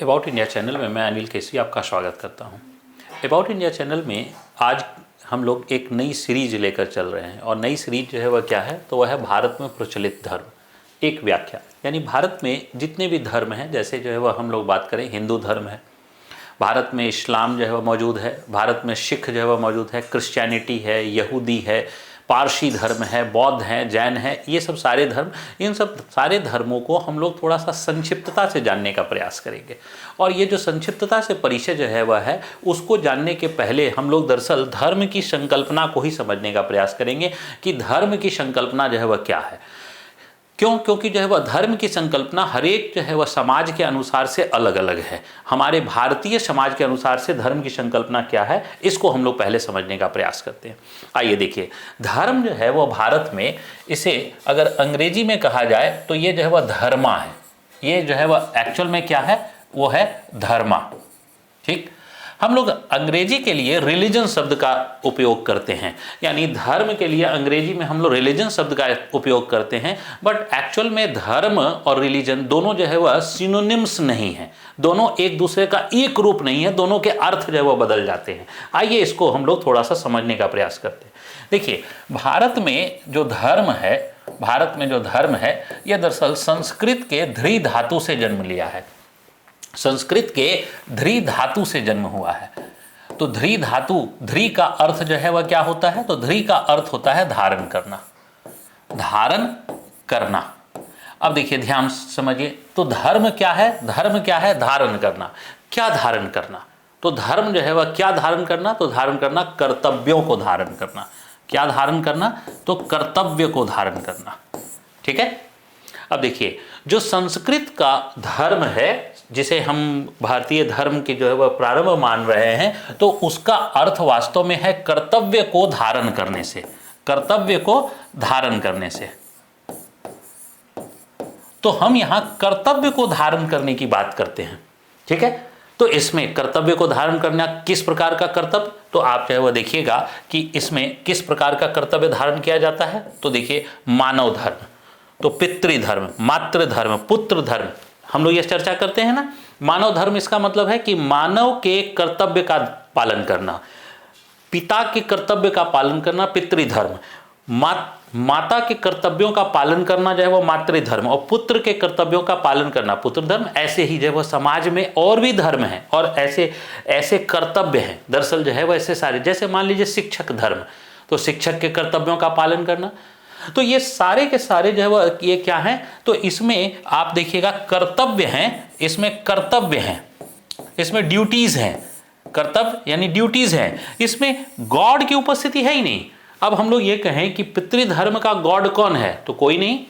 About India channel में मैं अनिल केसरी आपका स्वागत करता हूं। अबाउट इंडिया चैनल में आज हम लोग एक नई सीरीज लेकर चल रहे हैं और नई सीरीज जो है वह क्या है, तो वह है भारत में प्रचलित धर्म, एक व्याख्या। यानी भारत में जितने भी धर्म हैं, जैसे जो है वह हम लोग बात करें, हिंदू धर्म है, भारत में इस्लाम जो है वह मौजूद है, भारत में सिख जो है वह मौजूद है, क्रिश्चियनिटी है, यहूदी है, पारसी धर्म है, बौद्ध है, जैन है, ये सब सारे धर्म, इन सब सारे धर्मों को हम लोग थोड़ा सा संक्षिप्तता से जानने का प्रयास करेंगे। और ये जो संक्षिप्तता से परिचय जो है वह है, उसको जानने के पहले हम लोग दरअसल धर्म की संकल्पना को ही समझने का प्रयास करेंगे कि धर्म की संकल्पना जो है वह क्या है। क्यों? क्योंकि जो है वह धर्म की संकल्पना हर एक जो है वह समाज के अनुसार से अलग अलग है। हमारे भारतीय समाज के अनुसार से धर्म की संकल्पना क्या है, इसको हम लोग पहले समझने का प्रयास करते हैं। आइए देखिए, धर्म जो है वह भारत में, इसे अगर अंग्रेजी में कहा जाए तो ये जो है वह धर्मा है। ये जो है वह एक्चुअल में क्या है, वो है धर्मा। ठीक, हम लोग अंग्रेजी के लिए रिलीजन शब्द का उपयोग करते हैं, यानी धर्म के लिए अंग्रेजी में हम लोग रिलीजन शब्द का उपयोग करते हैं, बट एक्चुअल में धर्म और रिलीजन दोनों जो है वह सिनोनिम्स नहीं है, दोनों एक दूसरे का एक रूप नहीं है, दोनों के अर्थ जो है वह बदल जाते हैं। आइए इसको हम लोग थोड़ा सा समझने का प्रयास करते हैं। देखिए, भारत में जो धर्म है, यह दरअसल संस्कृत के ध्री धातु से जन्म लिया है। संस्कृत के ध्री धातु से जन्म हुआ है। तो ध्री धातु, ध्री का अर्थ जो है वह क्या होता है, तो ध्री का अर्थ होता है धारण करना, धारण करना। अब देखिए, ध्यान समझिए, तो धर्म क्या है, धर्म क्या है, धारण करना। क्या धारण करना, तो धर्म जो है वह क्या धारण करना, तो धारण करना कर्तव्यों को धारण करना। क्या धारण करना, तो कर्तव्य को धारण करना। ठीक है। अब देखिए, जो संस्कृत का धर्म है, जिसे हम भारतीय धर्म की जो है वह प्रारंभ मान रहे हैं, तो उसका अर्थ वास्तव में है कर्तव्य को धारण करने से, कर्तव्य को धारण करने से। तो हम यहां कर्तव्य को धारण करने की बात करते हैं। ठीक है। तो इसमें कर्तव्य को धारण करना, किस प्रकार का कर्तव्य, तो आप जो है वह देखिएगा कि इसमें किस प्रकार का कर्तव्य धारण किया जाता है। तो देखिए, मानव धर्म, तो पितृधर्म, मातृधर्म, पुत्र धर्म, हम लोग ये चर्चा करते हैं ना। मानव धर्म, इसका मतलब है कि मानव के कर्तव्य का पालन करना, पिता के कर्तव्य का पालन करना पितृधर्म, माता के कर्तव्यों का पालन करना जो है वो मातृधर्म, और पुत्र के कर्तव्यों का पालन करना पुत्र धर्म। ऐसे ही जो है वो समाज में और भी धर्म हैं और ऐसे ऐसे कर्तव्य हैं दरअसल जो है वो ऐसे सारे, जैसे मान लीजिए शिक्षक धर्म, तो शिक्षक के कर्तव्यों का पालन करना। तो ये सारे के सारे जो है वो ये क्या है, तो इसमें आप देखिएगा कर्तव्य हैं, इसमें कर्तव्य हैं, इसमें ड्यूटीज हैं, कर्तव्य यानी ड्यूटीज हैं, इसमें गॉड की उपस्थिति है ही नहीं। अब हम लोग ये कहें कि पितृधर्म का गॉड कौन है, तो कोई नहीं।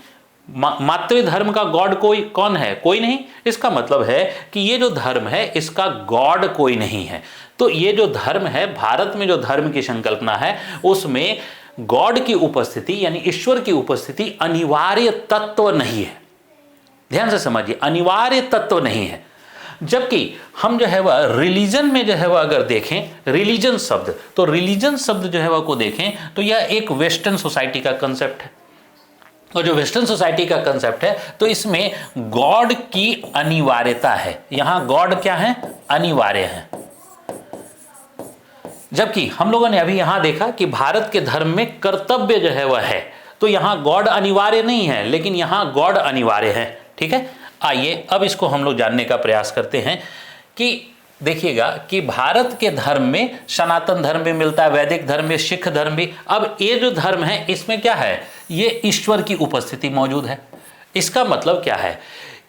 मातृधर्म का गॉड कोई कौन है, कोई नहीं। इसका मतलब है कि ये जो धर्म है इसका गॉड कोई नहीं है। तो ये जो धर्म है, भारत में जो धर्म की संकल्पना है, उसमें गॉड की उपस्थिति यानी ईश्वर की उपस्थिति अनिवार्य तत्व नहीं है। ध्यान से समझिए, अनिवार्य तत्व नहीं है। जबकि हम जो है वह रिलीजन में जो है वह अगर देखें, रिलीजन शब्द, तो रिलीजन शब्द जो है वह को देखें तो यह एक वेस्टर्न सोसाइटी का कंसेप्ट है। और जो वेस्टर्न सोसाइटी का कंसेप्ट है, तो इसमें गॉड की अनिवार्यता है। यहां गॉड क्या है, अनिवार्य है। जबकि हम लोगों ने अभी यहां देखा कि भारत के धर्म में कर्तव्य जो है वह है, तो यहां गॉड अनिवार्य नहीं है, लेकिन यहां गॉड अनिवार्य है। ठीक है। आइए अब इसको हम लोग जानने का प्रयास करते हैं कि देखिएगा कि भारत के धर्म में सनातन धर्म भी मिलता है, वैदिक धर्म भी, सिख धर्म भी। अब ये जो धर्म है इसमें क्या है, ये ईश्वर की उपस्थिति मौजूद है। इसका मतलब क्या है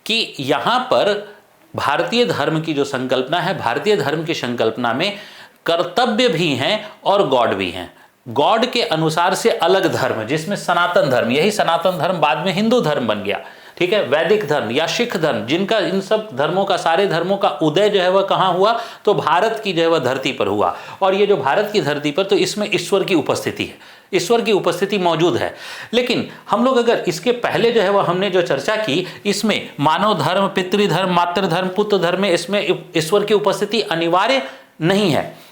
कि यहां पर भारतीय धर्म की जो संकल्पना है, भारतीय धर्म की संकल्पना में कर्तव्य भी हैं और गॉड भी हैं। गॉड के अनुसार से अलग धर्म, जिसमें सनातन धर्म, यही सनातन धर्म बाद में हिंदू धर्म बन गया। ठीक है। वैदिक धर्म या सिख धर्म, जिनका इन सब धर्मों का, सारे धर्मों का उदय जो है वह कहाँ हुआ, तो भारत की जो है वह धरती पर हुआ। और ये जो भारत की धरती पर, तो इसमें ईश्वर की उपस्थिति है, ईश्वर की उपस्थिति मौजूद है। लेकिन हम लोग अगर इसके पहले जो है वह हमने जो चर्चा की, इसमें मानव धर्म, पितृधर्म, मातृधर्म, पुत्र धर्म में इसमें ईश्वर की उपस्थिति अनिवार्य नहीं है।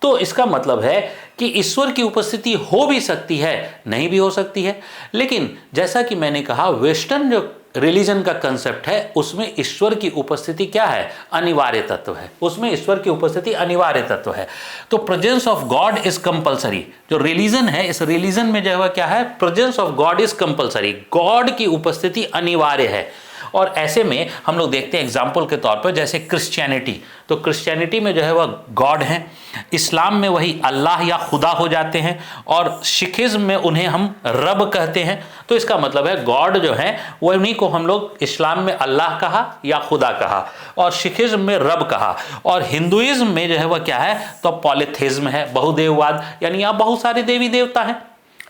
तो इसका मतलब है कि ईश्वर की उपस्थिति हो भी सकती है, नहीं भी हो सकती है। लेकिन जैसा कि मैंने कहा, वेस्टर्न जो रिलीजन का कंसेप्ट है उसमें ईश्वर की उपस्थिति क्या है, अनिवार्य तत्व है, उसमें ईश्वर की उपस्थिति अनिवार्य तत्व है। तो presence of God is compulsory. जो रिलीजन है, इस रिलीजन में जो है क्या है, presence of God is compulsory, God की उपस्थिति अनिवार्य है। और ऐसे में हम लोग देखते हैं एग्जाम्पल के तौर पर जैसे क्रिश्चियनिटी, तो क्रिश्चियनिटी में जो है वह गॉड है, इस्लाम में वही अल्लाह या खुदा हो जाते हैं, और सिखिज्म में उन्हें हम रब कहते हैं। तो इसका मतलब है गॉड जो है वह उन्हीं को हम लोग इस्लाम में अल्लाह कहा या खुदा कहा, और सिखिज्म में रब कहा, और हिंदुइज्म में जो है वह क्या है, तो पॉलीथेइज्म है, बहुदेववाद, यानी यहाँ बहुत सारे देवी देवता हैं,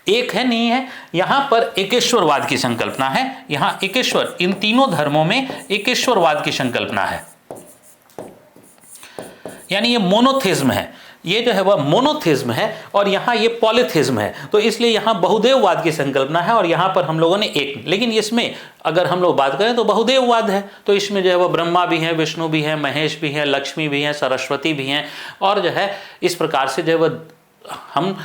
एक है नहीं है। यहां पर एकेश्वरवाद की संकल्पना है, यहां एकेश्वर, इन तीनों धर्मों में एकेश्वरवाद की संकल्पना है, यानी ये मोनोथिज्म है, ये जो है वह मोनोथिज्म है, और यहां ये पॉलीथिज्म है। तो इसलिए यहां बहुदेववाद की संकल्पना है, और यहां पर हम लोगों ने एक, लेकिन इसमें अगर हम लोग बात करें तो बहुदेववाद है, तो इसमें जो है वह ब्रह्मा भी है, विष्णु भी है, महेश भी है, लक्ष्मी भी है, सरस्वती भी हैं, और जो है इस प्रकार से जो है वह हम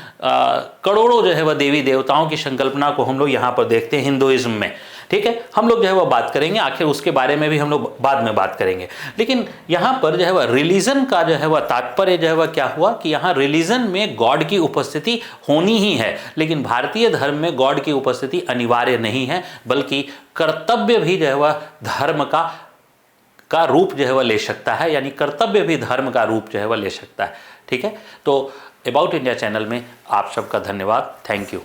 करोड़ों जो है वह देवी देवताओं की संकल्पना को हम लोग यहाँ पर देखते हैं हिंदुइज्म में। ठीक है, हम लोग जो है वह बात करेंगे, आखिर उसके बारे में भी हम लोग बाद में बात करेंगे। लेकिन यहाँ पर जो है वह रिलीजन का जो है वह तात्पर्य जो है वह क्या हुआ कि यहाँ रिलीजन में गॉड की उपस्थिति होनी ही है, लेकिन भारतीय धर्म में गॉड की उपस्थिति अनिवार्य नहीं है, बल्कि कर्तव्य भी जो है वह धर्म का रूप जो है वह ले सकता है, यानी कर्तव्य भी धर्म का रूप जो है वह ले सकता है। ठीक है, तो अबाउट इंडिया चैनल में आप सबका धन्यवाद, थैंक यू।